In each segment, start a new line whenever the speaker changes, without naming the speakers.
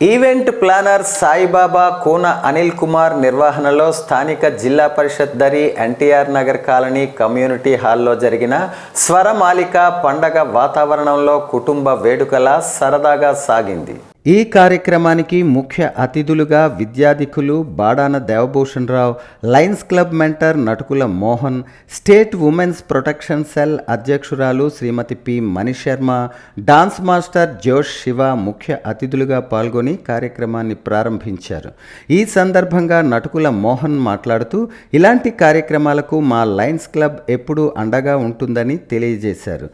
Event planar Saibaba Koona Anil Kumar నిర్వహణలో స్థానిక జిల్లా పరిషత్ దరి ఎన్టీఆర్ నగర్ కాలనీ కమ్యూనిటీ హాల్లో జరిగిన స్వరమాలిక పండగ వాతావరణంలో కుటుంబ వేడుకలా సరదాగా సాగింది. ఈ కార్యక్రమానికి ముఖ్య అతిథులుగా విద్యాధికులు Badana Devabhushan Rao, Lions Club mentor Natukula Mohan, state women's protection cell అధ్యక్షురాలు Shrimati P Manisharma, dance master Josh Shiva ముఖ్య అతిథులుగా పాల్గొని కార్యక్రమాన్ని ప్రారంభించారు. ఈ సందర్భంగా నటుకుల మోహన్ మాట్లాడుతూ ఇలాంటి కార్యక్రమాలకు మా లయన్స్ క్లబ్ ఎప్పుడూ అండగా ఉంటుందని తెలియజేశారు.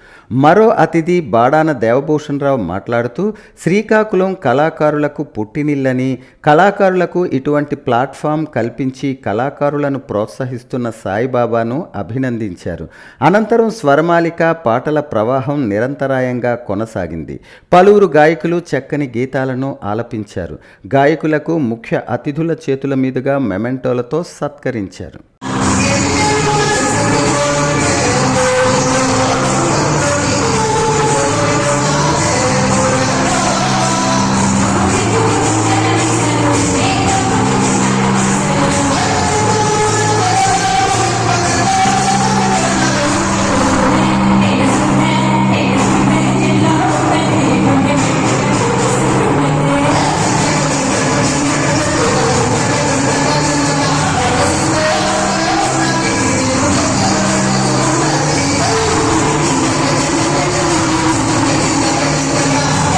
మరో అతిథి బాడాన దేవభూషణ్ రావు మాట్లాడుతూ శ్రీకాకుళం కళాకారులకు పుట్టినిల్లని, కళాకారులకు ఇటువంటి ప్లాట్ఫామ్ కల్పించి కళాకారులను ప్రోత్సహిస్తున్న సాయిబాబాను అభినందించారు. అనంతరం స్వరమాలిక పాటల ప్రవాహం నిరంతరాయంగా కొనసాగింది. పలువురు గాయకులు చక్కని గీతాలను ఆలపించారు. గాయకులకు ముఖ్య అతిథుల చేతుల మీదుగా మెమెంటోలతో సత్కరించారు.